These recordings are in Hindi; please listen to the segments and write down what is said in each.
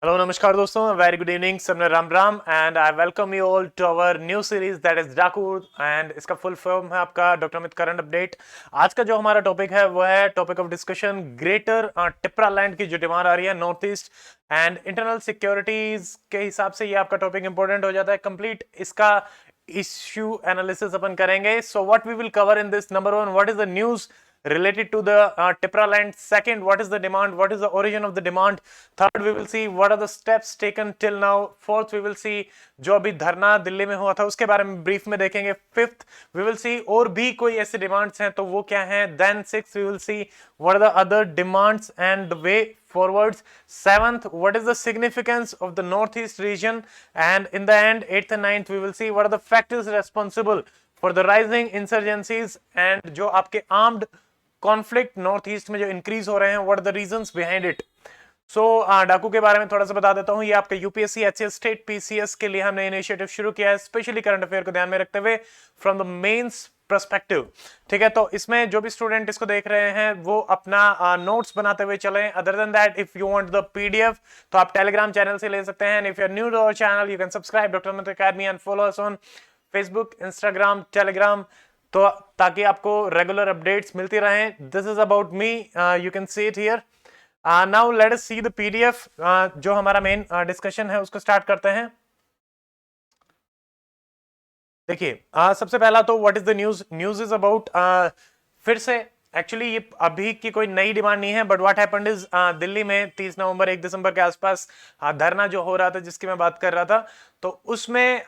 हेलो नमस्कार दोस्तों, वेरी गुड इवनिंग, सबने Ram Ram and I welcome you all to our new series that is Daku. And इसका फुल फॉर्म है आपका डॉक्टर अमित करंट अपडेट। आज का जो हमारा टॉपिक है वो है topic of discussion greater Tipra land की जो डिमांड आ रही है north east and internal securities के हिसाब से ये आपका टॉपिक इंपॉर्टेंट हो जाता है। कंप्लीट इसका इश्यू एनालिसिस अपन करेंगे। So what we will cover in this, number one, what is the news related to the Tipra land. Second, what is the demand, what is the origin of the demand. Third, we will see what are the steps taken till now. Fourth, we will see जो अभी धरना दिल्ली में हुआ था उसके बारे में ब्रीफ में देखेंगे. Fifth, we will see और भी कोई ऐसे डिमांड्स हैं तो वो क्या हैं. Then sixth, we will see what are the other demands and the way forwards. Seventh, what is the significance of the northeast region, and in the end, eighth and ninth, we will see what are the factors responsible for the rising insurgencies and जो आपके armed कॉन्फ्लिक्ट नॉर्थ ईस्ट में जो इंक्रीज हो रहे हैं, what are the reasons behind it. So डाकू के बारे में थोड़ा सा बता देता हूं. ये आपका यूपीएससी एचएस स्टेट पीसीएस के लिए हमने इनिशिएटिव शुरू किया है, स्पेशली करंट अफेयर को ध्यान में रखते हुए फ्रॉम द मेंस पर्सपेक्टिव. ठीक है, तो इसमें जो भी स्टूडेंट इसको देख रहे हैं वो अपना नोट्स बनाते हुए चलें. Other than that, if you want the PDF तो आप टेलीग्राम चैनल से ले सकते हैं. If you are new to our channel, you can subscribe doctor Amit academy and follow us on Facebook, Instagram, Telegram, तो ताकि आपको रेगुलर अपडेट्स मिलती रहें. This is about me, you can see it here. Now let us see the PDF. जो हमारा मेन डिस्कशन है उसको स्टार्ट करते हैं. देखिए, सबसे पहला तो what is the news. News is about, फिर से एक्चुअली ये अभी की कोई नई डिमांड नहीं है, but what happened is Delhi में 30 नवंबर 1 दिसंबर के आसपास धरना जो हो रहा था जिसकी मैं बात कर रहा था, तो उसमें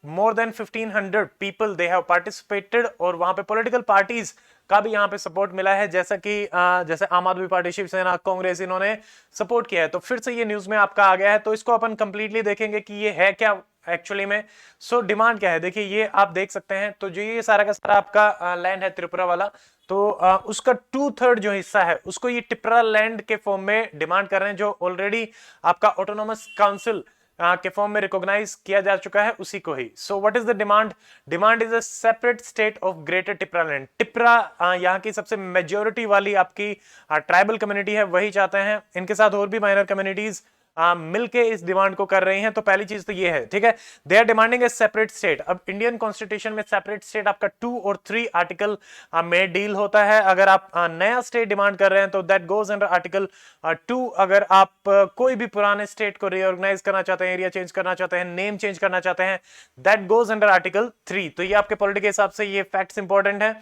more than 1500 people they have participated और वहां पे पॉलिटिकल पार्टीज का भी यहाँ पे सपोर्ट मिला है, जैसा कि जैसे आम आदमी पार्टी, शिवसेना, कांग्रेस, इन्होंने सपोर्ट किया है. तो फिर से ये न्यूज में आपका आ गया है, तो इसको अपन कंप्लीटली देखेंगे कि ये है क्या एक्चुअली में. सो डिमांड क्या है, देखिए ये आप देख सकते हैं. तो जो ये सारा का सारा आपका लैंड है त्रिपुरा वाला, तो उसका 2/3 जो हिस्सा है उसको ये टिप्रा लैंड के फॉर्म में डिमांड कर रहे हैं, जो ऑलरेडी आपका ऑटोनोमस काउंसिल के फॉर्म में रिकॉग्नाइज किया जा चुका है, उसी को ही. So what is the demand. Demand is a separate state of greater Tipra land. Tipra यहाँ की सबसे मेजोरिटी वाली आपकी ट्राइबल कम्युनिटी है, वही चाहते हैं. इनके साथ और भी माइनर कम्युनिटीज मिलके इस डिमांड को कर रही हैं. तो पहली चीज तो ये है, ठीक है, they are demanding a separate state. अब इंडियन कॉन्स्टिट्यूशन में सेपरेट स्टेट आपका 2 और 3 आर्टिकल में डील होता है. अगर आप नया स्टेट डिमांड कर रहे हैं तो दैट गोज अंडर आर्टिकल 2. अगर आप कोई भी पुराने स्टेट को रीऑर्गेनाइज करना चाहते हैं, एरिया चेंज करना चाहते हैं, नेम चेंज करना चाहते हैं, दैट गोज अंडर आर्टिकल 3. तो ये आपके पॉलिटी के हिसाब से ये फैक्ट्स इंपॉर्टेंट है,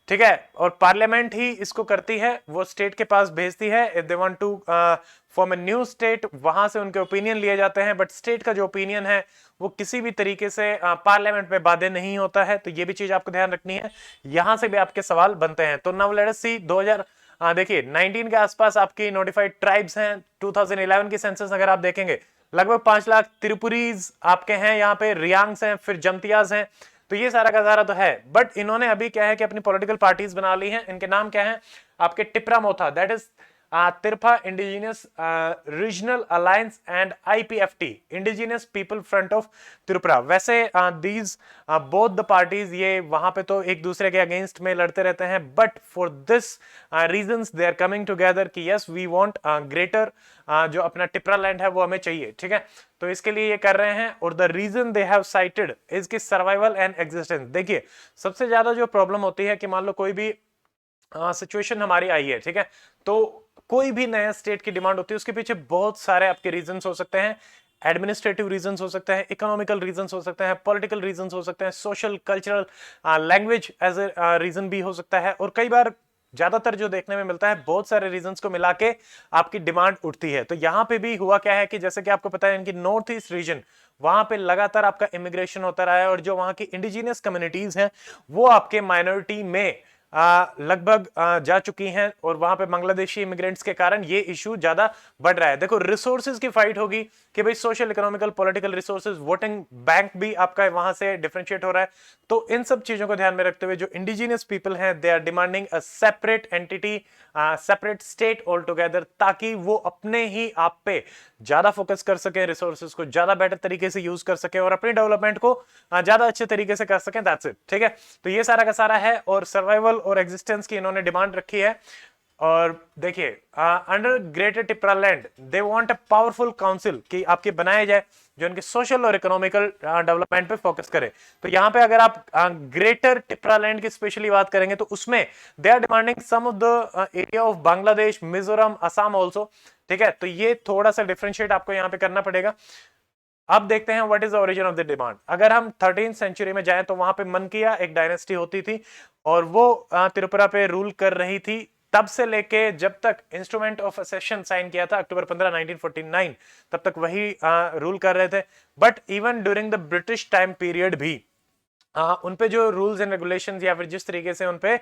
ठीक है. और पार्लियामेंट ही इसको करती है, वो स्टेट के पास भेजती है. If they want to form a new state, वहां से उनके ओपिनियन लिए जाते हैं, बट स्टेट का जो ओपिनियन है वो किसी भी तरीके से पार्लियामेंट में बाध्य नहीं होता है. तो ये भी चीज आपको ध्यान रखनी है, यहां से भी आपके सवाल बनते हैं. तो नाउ लेट अस सी 2000 देखिए 19 के आसपास आपकी नोटिफाइड ट्राइब्स हैं. 2011 की सेंसस अगर आप देखेंगे, लगभग 5 लाख त्रिपुरीज आपके हैं, यहाँ पे रियांग्स हैं, फिर जमतियाज हैं. तो ये सारा का सारा तो है, बट इन्होंने अभी क्या है कि अपनी पॉलिटिकल पार्टीज बना ली हैं. इनके नाम क्या है आपके, टिप्रा मोथा, दैट इज तिरपा indigenous regional alliance and IPFT, indigenous people front of Tripura. वैसे दीज बोथ द पार्टीज ये वहां पे तो एक दूसरे के अगेंस्ट में लड़ते रहते हैं, but for this reasons they are coming together कि यस वी वांट ग्रेटर जो अपना टिप्रा लैंड है वो हमें चाहिए, ठीक है. तो इसके लिए ये कर रहे हैं. और the reason they have cited is की सर्वाइवल एंड एग्जिस्टेंस. देखिए सबसे ज्यादा जो प्रॉब्लम होती है कि मान लो कोई भी सिचुएशन हमारी आई है, ठीक है, तो कोई भी नया स्टेट की डिमांड होती है, उसके पीछे बहुत सारे आपके रीजंस हो सकते हैं. एडमिनिस्ट्रेटिव रीजंस हो सकते हैं, इकोनॉमिकल रीजंस हो सकते हैं, पॉलिटिकल रीजंस हो सकते हैं, social cultural language as a reason भी हो सकता है. और कई बार ज्यादातर जो देखने में मिलता है, बहुत सारे रीजंस को मिला के आपकी डिमांड उठती है. तो यहां पे भी हुआ क्या है कि जैसे कि आपको पता है इनकी नॉर्थ ईस्ट रीजन, वहां पे लगातार आपका इमिग्रेशन होता रहा है, और जो वहां की इंडिजिनियस कम्युनिटीज हैं वो आपके माइनॉरिटी में लगभग जा चुकी हैं, और वहां पे बांग्लादेशी इमिग्रेंट्स के कारण ये इशू ज्यादा बढ़ रहा है. देखो रिसोर्सेज की फाइट होगी कि भाई social, economical, political resources, voting bank भी आपका वहां से डिफरेंशिएट हो रहा है. तो इन सब चीजों को ध्यान में रखते हुए जो इंडिजिनियस पीपल हैं, they are demanding a separate entity, separate state all together, ताकि वो अपने ही आप पे ज्यादा फोकस कर सके, रिसोर्सेज को ज्यादा बेटर तरीके से यूज कर सके, और अपनी डेवलपमेंट को ज्यादा अच्छे तरीके से कर सके. दैट्स इट, ठीक है. तो ये सारा का सारा है, और सर्वाइवल और एग्जिस्टेंस की इन्होंने डिमांड रखी है. और देखिए under greater Tipraland they want a powerful council कि आपके बनाए जाए जो उनके सोशल और इकोनॉमिकल डेवलपमेंट पे फोकस करे। तो यहाँ पे अगर आप ग्रेटर टिपरालैंड की स्पेशली बात करेंगे तो उसमें they are demanding some of the area of Bangladesh, Mizoram, Assam also. ठीक है, तो ये थोड़ा सा डिफरेंशिएट आपको यहाँ पे करना पड़ेगा। अब देखते हैं what is the origin of the demand. अगर हम 13th सेंचुरी में जाएं तो वहां पे मनकिया एक डायनेस्टी होती थी और वो त्रिपुरा पे रूल कर रही थी तब से लेके जब तक इंस्ट्रूमेंट ऑफ असेशन साइन किया था अक्टूबर 15 1949, तब तक वही रूल कर रहे थे। But even during the British time period भी उन पे जो रूल्स एंड रेगुलेशंस या फिर जिस तरीके से उन पे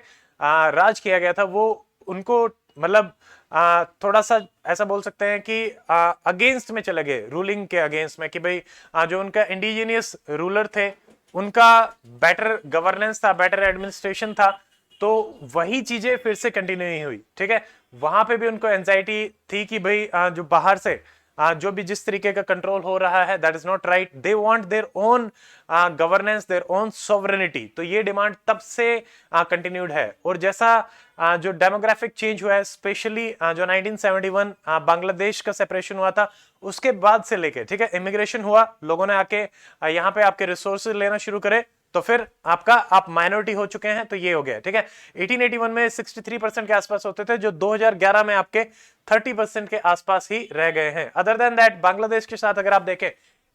राज किया गया था वो उनको मतलब थोड़ा सा ऐसा बोल सकते हैं कि अगेंस्ट में चले गए, रूलिंग के अगेंस्ट में, कि भाई जो उनका इंडिजिनियस रूलर थे उनका बेटर गवर्नेंस था, बेटर एडमिनिस्ट्रेशन था, तो वही चीजें फिर से कंटिन्यू नहीं हुई। ठीक है, वहां पे भी उनको एंजाइटी थी कि भाई जो बाहर से जो भी जिस तरीके का कंट्रोल हो रहा है that is not right, they want their own governance, their own sovereignty. तो ये डिमांड तब से कंटिन्यूड है। और जैसा जो डेमोग्राफिक चेंज हुआ है स्पेशली जो 1971 बांग्लादेश का सेपरेशन हुआ था उसके बाद से लेके, ठीक है, इमिग्रेशन हुआ, लोगों ने आके यहाँ पे आपके रिसोर्सेज लेना शुरू करे, तो फिर आपका आप माइनॉरिटी हो चुके हैं, तो ये हो गया। ठीक है, 1881 में 63% के आसपास होते थे जो 2011 में आपके 30% के आसपास ही रह गए हैं। अदर देन दैट बांग्लादेश के साथ अगर आप देखें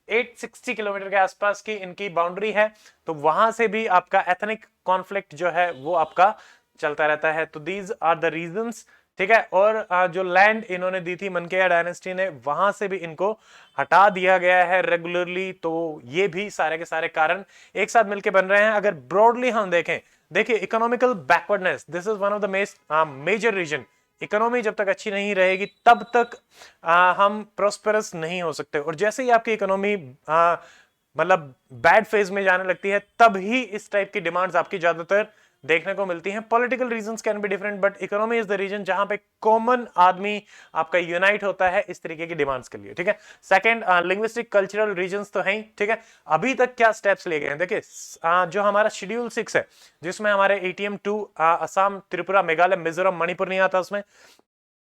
860 किलोमीटर के आसपास की इनकी बाउंड्री है, तो वहां से भी आपका एथनिक कॉन्फ्लिक्ट जो है वो आपका चलता रहता है। तो दीज आर द रीजंस। ठीक है, और जो लैंड इन्होंने दी थी मनकेया डायनेस्टी ने, वहां से भी इनको हटा दिया गया है रेगुलरली। तो ये भी सारे के सारे कारण एक साथ मिलकर बन रहे हैं। अगर ब्रॉडली हम देखें, देखिए economical backwardness this is one of the major reason. Economy जब तक अच्छी नहीं रहेगी तब तक हम प्रोस्पेरस नहीं हो सकते। और जैसे ही आपकी इकोनॉमी मतलब बैड फेज में जाने लगती है तब ही इस टाइप की डिमांड्स आपकी ज्यादातर देखने को मिलती हैं। Political reasons can be different but economy is the reason जहां पे कॉमन आदमी आपका यूनाइट होता है इस तरीके की डिमांड्स के लिए। ठीक है, सेकंड लिंग्विस्टिक कल्चरल रीजंस तो हैं। ठीक है, अभी तक क्या स्टेप्स लिए गए हैं देखिए, जो हमारा शेड्यूल 6 है जिसमें हमारे ATM2 असम, त्रिपुरा, मेघालय, मिजोरम, मणिपुर नहीं आता उसमें,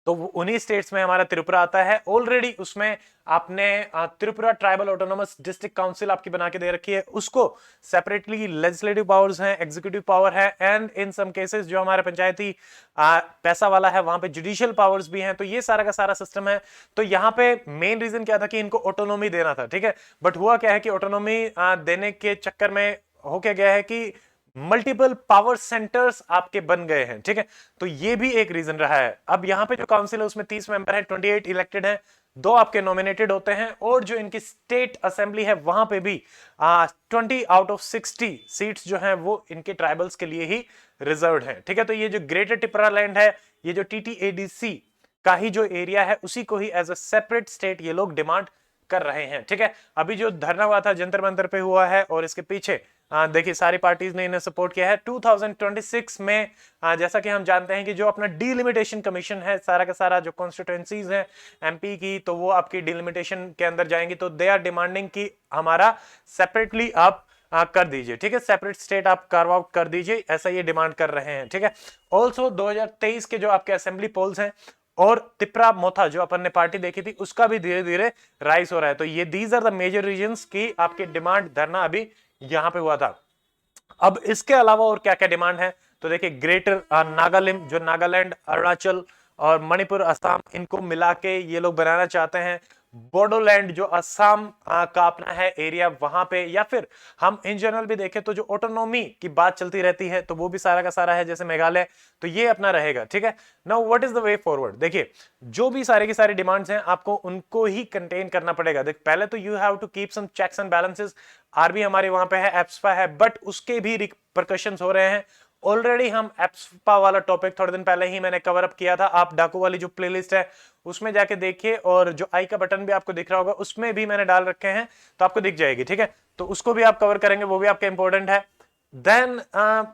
तो उन्हीं स्टेट्स में हमारा त्रिपुरा आता है ऑलरेडी। उसमें आपने Tripura tribal autonomous district council आपकी बना के दे रखी है, उसको सेपरेटली लेजिस्लेटिव पावर्स हैं, एग्जीक्यूटिव पावर है, एंड इन सम केसेस जो हमारे पंचायती पैसा वाला है वहां पे जुडिशियल पावर्स भी हैं। तो ये सारा का सारा सिस्टम है। तो यहाँ पे मेन रीजन क्या था कि इनको ऑटोनोमी देना था। ठीक है, बट हुआ क्या है कि ऑटोनोमी देने के चक्कर में हो क्या गया है कि मल्टीपल पावर सेंटर्स आपके बन गए हैं। ठीक है, तो ये भी एक रीजन रहा है। अब यहां पे जो काउंसिल है उसमें 30 मेंबर हैं, 28 इलेक्टेड हैं, 2 आपके नॉमिनेटेड होते हैं, और जो इनकी स्टेट असेंबली है वहां पे भी 20 आउट ऑफ 60 सीट्स जो हैं वो इनके ट्राइबल्स के लिए ही रिजर्व्ड हैं। ठीक है, तो ये जो ग्रेटर टिपरा लैंड है, ये जो TTADC का ही जो एरिया है उसी को ही एज अ सेपरेट स्टेट ये लोग डिमांड कर रहे हैं। ठीक है, अभी जो धरना हुआ था जंतर मंतर पे हुआ है और इसके पीछे देखिए सारी पार्टीज ने इन्हें सपोर्ट किया है। 2026 में जैसा कि हम जानते हैं कि जो अपना डिलिमिटेशन कमीशन है, सारा का सारा जो कॉन्स्टिट्यूएंसीज हैं MP की, तो वो आपकी डिलिमिटेशन के अंदर जाएंगी। तो दे आर डिमांडिंग कि हमारा सेपरेटली आप कर दीजिए। ठीक है, सेपरेट स्टेट आप कार्व आउट कर दीजिए, ऐसा ये डिमांड कर रहे हैं। ठीक है, ऑल्सो 2023 के जो आपके असेंबली पोल्स हैं और तिपरा मोथा जो अपन ने पार्टी देखी थी उसका भी धीरे धीरे राइज हो रहा है। तो ये these are the major reasons की आपकी डिमांड धरना अभी यहां पे हुआ था। अब इसके अलावा और क्या क्या डिमांड है, तो देखिए ग्रेटर नागालैंड, जो नागालैंड, अरुणाचल और मणिपुर, असम, इनको मिला के ये लोग बनाना चाहते हैं। बोडोलैंड जो असम का अपना है एरिया वहां पे, या फिर हम इन जनरल भी देखें तो जो ऑटोनॉमी की बात चलती रहती है तो वो भी सारा का सारा है, जैसे मेघालय, तो ये अपना रहेगा। ठीक है, now what is the way forward. देखिए जो भी सारे की सारी डिमांड्स हैं आपको उनको ही कंटेन करना पड़ेगा। देख पहले तो you have to keep some checks and balances. आरबी हमारे वहां पे है, एप्सपा है, बट उसके भी रिपरकशंस हो रहे हैं। ऑलरेडी हम एप्सपा वाला टॉपिक थोड़े दिन पहले ही मैंने कवर अप किया था। आप डाकू वाली जो प्लेलिस्ट है उसमें जाके देखिए, और जो आई का बटन भी आपको दिख रहा होगा उसमें भी मैंने डाल रखे हैं, तो आपको दिख जाएगी। ठीक है, तो उसको भी आप कवर करेंगे, वो भी आपका इंपॉर्टेंट है। Then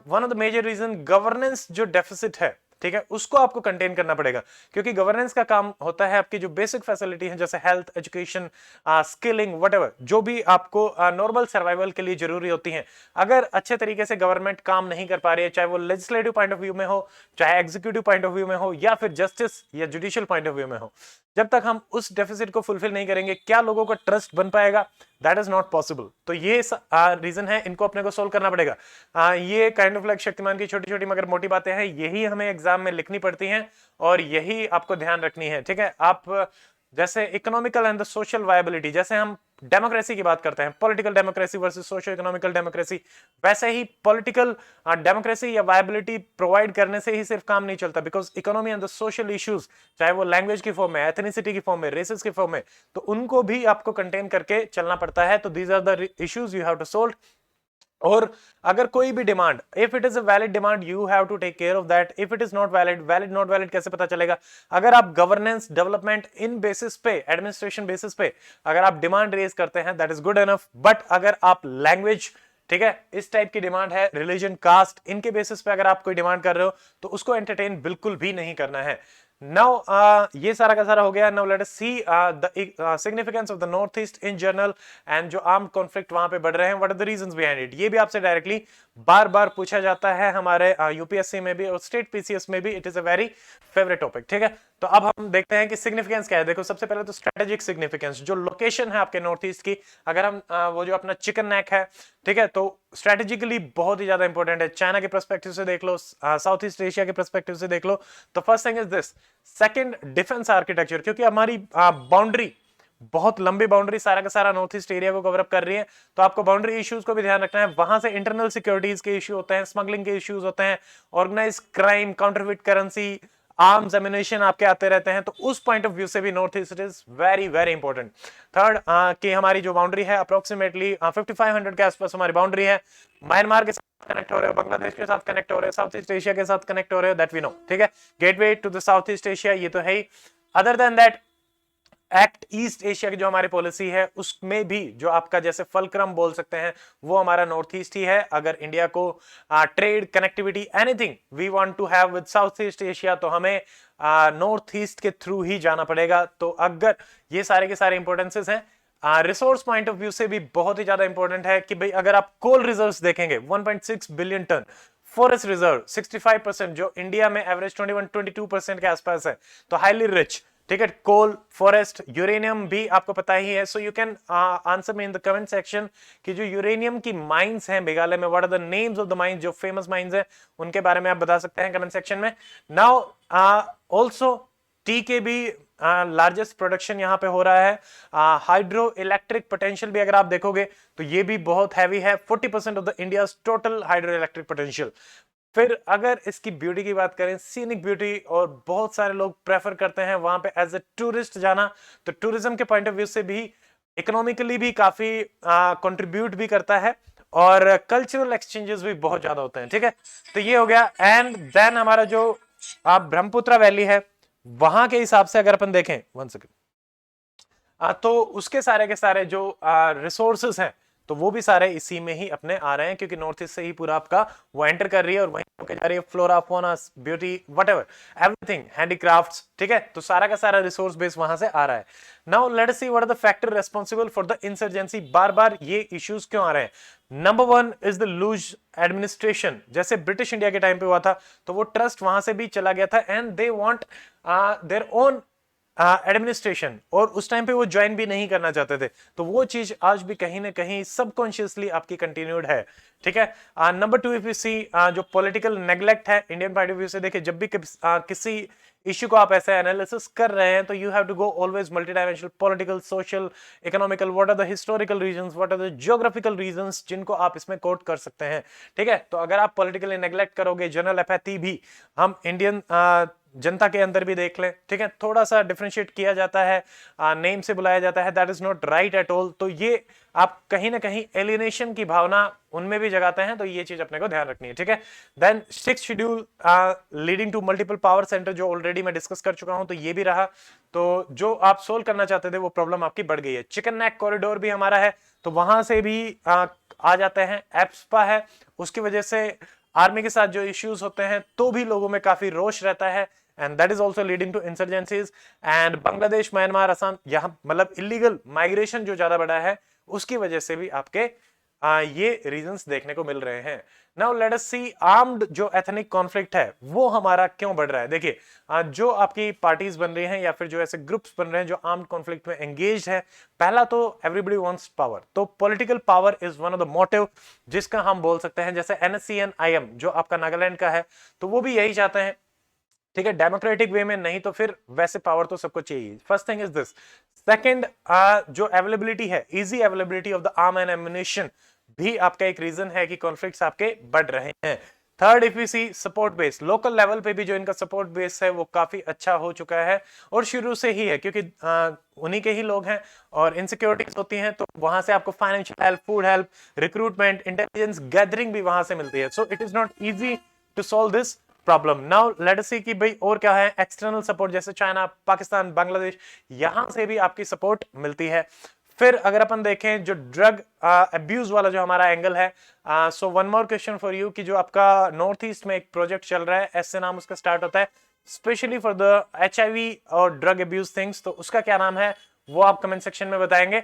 one of the major reason governance जो डेफिसिट है, ठीक है, उसको आपको कंटेन करना पड़ेगा, क्योंकि गवर्नेंस का काम होता है आपकी जो बेसिक फैसिलिटी है जैसे हेल्थ, एजुकेशन, स्किलिंग, व्हाटएवर, जो भी आपको नॉर्मल सर्वाइवल के लिए जरूरी होती हैं, अगर अच्छे तरीके से गवर्नमेंट काम नहीं कर पा रही है, चाहे वो लेजिस्लेटिव पॉइंट ऑफ व्यू में हो, चाहे एग्जीक्यूटिव पॉइंट ऑफ व्यू में हो, या फिर जस्टिस या जुडिशियल पॉइंट ऑफ व्यू में हो, जब तक हम उस डेफिसिट को फुलफिल नहीं करेंगे, क्या लोगों का ट्रस्ट बन पाएगा? That is not possible. तो ये रीजन है, इनको अपने को सोल्व करना पड़ेगा। ये काइंड ऑफ लाइक शक्तिमान की छोटी छोटी मगर मोटी बातें हैं, यही हमें एग्जाम में लिखनी पड़ती हैं और यही आपको ध्यान रखनी है, ठीक है। आप जैसे economical and the social viability, जैसे हम डेमोक्रेसी की बात करते हैं, political democracy versus socio economical democracy, वैसे ही पॉलिटिकल डेमोक्रेसी या वायबिलिटी प्रोवाइड करने से ही सिर्फ काम नहीं चलता, because economy and the social issues, चाहे वो लैंग्वेज की फॉर्म में, एथनिसिटी की फॉर्म में, रेसेस की फॉर्म में, तो उनको भी आपको कंटेन करके चलना पड़ता है। तो these are the issues you have to solve. और अगर कोई भी demand, if it is a valid demand, you have to take care of that. If it is not valid, valid not valid कैसे पता चलेगा? अगर आप गवर्नेंस डेवलपमेंट इन बेसिस पे, एडमिनिस्ट्रेशन बेसिस पे अगर आप डिमांड रेज करते हैं, that is good enough. But अगर आप लैंग्वेज, ठीक है, इस टाइप की डिमांड है, रिलीजन, कास्ट, इनके बेसिस पे अगर आप कोई डिमांड कर रहे हो, तो उसको एंटरटेन बिल्कुल भी नहीं करना है। नाउ ये सारा का सारा हो गया। Now let us see the significance of the north east in general and जो आर्म्ड कॉन्फ्लिक्ट वहां पे बढ़ रहे हैं, what are the reasons behind it. ये भी आपसे डायरेक्टली बार बार पूछा जाता है हमारे यूपीएससी में भी और स्टेट पीसीएस में भी। It is a very favourite topic, ठीक है। तो अब हम देखते हैं कि सिग्निफिकेंस क्या है। देखो, सबसे पहले तो स्ट्रेटेजिक सिग्निफिकेंस, जो लोकेशन है आपके नॉर्थ ईस्ट की, अगर हम वो जो अपना चिकन नेक है, ठीक है, तो स्ट्रेटेजिकली बहुत ही ज्यादा इंपॉर्टेंट है। चाइना के पर्सपेक्टिव से देख लो, साउथ ईस्ट एशिया के पर्सपेक्टिव से देख लो, तो first thing is this. Second, defence architecture, क्योंकि हमारी बाउंड्री बहुत लंबी बाउंड्री सारा का सारा नॉर्थ ईस्ट एरिया को कवर अप कर रही है, तो आपको बाउंड्री इश्यूज को भी ध्यान रखना है। वहां से इंटरनल सिक्योरिटीज के इश्यू होते हैं, स्मगलिंग के इश्यूज होते हैं, organise crime, counterfeit currency, arms, ammunition आपके आते रहते हैं। तो उस पॉइंट ऑफ व्यू से भी north east is very very important. Third, कि हमारी जो बाउंड्री है अप्रोक्सीमेटली 5500 के आसपास हमारी बाउंड्री है, म्यांमार के साथ कनेक्ट हो रहे हो, बांग्लादेश के साथ कनेक्ट हो रहे हो, साउथ ईस्ट एशिया के साथ कनेक्ट हो रहे हो, दैट वी नो, ठीक है। Gateway to the south east Asia, ये तो है ही। Other than that, act east Asia की जो हमारी पॉलिसी है, उसमें भी जो आपका जैसे फलक्रम बोल सकते हैं, वो हमारा नॉर्थ ईस्ट ही है। अगर इंडिया को trade, connectivity, anything we want to have with South east Asia, तो हमें नॉर्थ ईस्ट के थ्रू ही जाना पड़ेगा। तो अगर ये सारे के सारे इंपॉर्टेंसेस हैं, रिसोर्स पॉइंट ऑफ व्यू से भी बहुत ही ज्यादा इंपॉर्टेंट है कि भाई अगर आप कोल रिजर्व्स देखेंगे, 1.6 बिलियन टन, फॉरेस्ट रिजर्व 65%, जो इंडिया में एवरेज 21-22% के आसपास है, तो हाईली रिच, ठीक है। कोल, फॉरेस्ट, यूरेनियम भी आपको पता ही है। So you can answer me in the comment section कि जो यूरेनियम की माइंस हैं मेघालय में, what are the names of the mines, जो फेमस माइंस हैं, उनके बारे में आप बता सकते हैं कमेंट सेक्शन में। नाउ ऑल्सो टी के भी लार्जेस्ट प्रोडक्शन यहां पे हो रहा है। हाइड्रो इलेक्ट्रिक पोटेंशियल भी अगर आप देखोगे तो ये भी बहुत हैवी है, 40% of the India total hydro electric potential. फिर अगर इसकी ब्यूटी की बात करें, सीनिक ब्यूटी, और बहुत सारे लोग प्रेफर करते हैं वहां पे एज ए टूरिस्ट जाना, तो टूरिज्म के पॉइंट ऑफ व्यू से भी इकोनॉमिकली भी काफी कंट्रीब्यूट भी करता है, और कल्चरल एक्सचेंजेस भी बहुत ज्यादा होते हैं, ठीक है। तो ये हो गया। एंड देन हमारा जो ब्रह्मपुत्र वैली है, वहां के हिसाब से अगर अपन देखें, 1 सेकेंड, तो उसके सारे के सारे जो रिसोर्सेस हैं, तो वो भी सारे इसी में ही अपने आ रहे हैं, क्योंकि नॉर्थ ईस्ट से ही पूरा आपका वो एंटर कर रही है और वहीं होकर जा रही है। Flora, fauna, beauty, whatever, everything, handicrafts, ठीक है। तो सारा का सारा रिसोर्स बेस वहां से आ रहा है। Now let us see what are the factor responsible for the insurgency. बार बार ये इश्यूज क्यों आ रहे हैं? Number 1 is the loose administration. जैसे ब्रिटिश इंडिया के टाइम पे हुआ था, तो वो ट्रस्ट वहां से भी चला गया था, and they want their own administration, और उस टाइम पे वो ज्वाइन भी नहीं करना चाहते थे। तो वो चीज आज भी कहीं ना कहीं सबकॉन्शियसली आपकी कंटिन्यूड है, ठीक है। नंबर 2, इफ यू सी जो पॉलिटिकल नेग्लेक्ट है इंडियन पॉइंट ऑफ व्यू से देखे, जब भी किसी इश्यू को आप ऐसे एनालिसिस कर रहे हैं, तो you have to go always multi dimensional, political, social, economical, what are the historical reasons, what are the geographical reasons, जिनको आप इसमें कोट कर सकते हैं, ठीक है। तो अगर आप पॉलिटिकली नेग्लेक्ट करोगे, जनरल एपैथी भी हम इंडियन जनता के अंदर भी देख लें, ठीक है, थोड़ा सा डिफरेंशिएट किया जाता है, नेम से बुलाया जाता है, that is not right at all. तो ये आप कहीं ना कहीं एलिनेशन की भावना उनमें भी जगाते हैं, तो ये चीज अपने को ध्यान रखनी है, ठीक है। Then 6th schedule leading to multiple power centre, जो ऑलरेडी मैं डिस्कस कर चुका हूं, तो ये भी रहा। तो जो आप सोल्व करना चाहते थे वो प्रॉब्लम आपकी बढ़ गई है। चिकन नेक कॉरिडोर भी हमारा है, तो वहां से भी आ जाते हैं। एप्सपा है, उसकी वजह से आर्मी के साथ जो इश्यूज होते हैं तो भी लोगों में काफी रोष रहता है, and that is also leading to insurgencies. And Bangladesh, Myanmar, Assam, यहाँ मतलब इलीगल माइग्रेशन जो ज्यादा बढ़ा है उसकी वजह से भी आपके ये रीजंस देखने को मिल रहे हैं। नाउ लेट अस सी आर्म्ड जो एथनिक कॉन्फ्लिक्ट है वो हमारा क्यों बढ़ रहा है। देखिए जो आपकी पार्टीज बन रही हैं या फिर जो ऐसे ग्रुप्स बन रहे हैं जो आर्म्ड कॉन्फ्लिक्ट में एंगेज है, पहला तो एवरीबॉडी वांट्स पावर, तो political power is one of the motive जिसका हम बोल सकते हैं। जैसे NSCN-IM जो आपका नागालैंड का है, तो वो भी यही चाहते हैं, ठीक है, डेमोक्रेटिक वे में, नहीं तो फिर वैसे पावर तो सबको चाहिए। First thing is this. Second, जो अवेलेबिलिटी है, easy availability of the arm and ammunition भी आपका एक रीजन है कि कॉन्फ्लिक्ट्स आपके बढ़ रहे हैं। Third, if you see support base, local level पे भी जो इनका सपोर्ट बेस है वो काफी अच्छा हो चुका है और शुरू से ही है, क्योंकि उन्हीं के ही लोग हैं और इनसिक्योरिटीज होती हैं तो वहां से आपको financial help, food help, recruitment, intelligence gathering भी वहां से मिलती है। So it is not easy to solve this problem. Now let us see कि भाई और क्या है। एक्सटर्नल सपोर्ट जैसे चाइना, पाकिस्तान, बांग्लादेश, यहां से भी आपकी सपोर्ट मिलती है। फिर अगर अपन देखें जो ड्रग अब्यूज वाला जो हमारा एंगल है, so one more question for you कि जो आपका नॉर्थ ईस्ट में एक प्रोजेक्ट चल रहा है, एस से नाम उसका स्टार्ट होता है, स्पेशली फॉर द HIV और ड्रग अब्यूज थिंग्स, तो उसका क्या नाम है वो आप कमेंट सेक्शन में बताएंगे।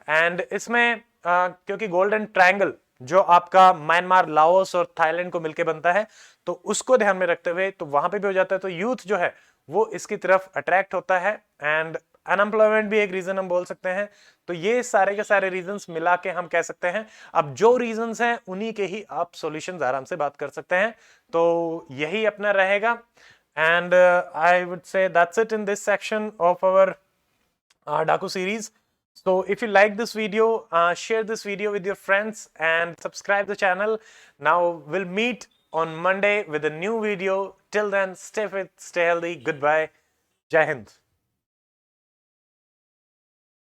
एंड इसमें क्योंकि गोल्डन ट्रायंगल जो आपका म्यांमार, लाओस और थाईलैंड को मिलकर बनता है, तो उसको ध्यान में रखते हुए तो वहां पे भी हो जाता है, तो यूथ जो है वो इसकी तरफ अट्रैक्ट होता है। एंड अनएम्प्लॉयमेंट भी एक रीजन हम बोल सकते हैं। तो ये सारे के सारे रीजंस मिला के हम कह सकते हैं, अब जो रीजंस हैं उन्हीं के ही आप सॉल्यूशंस आराम से बात कर सकते हैं। तो यही अपना रहेगा। And I would say that's it in this section of our Daku series. So if you like this video, share this video with your friends and subscribe the channel. Now we'll meet on Monday with a new video. Till then, stay fit, stay healthy. Goodbye. Jai Hind.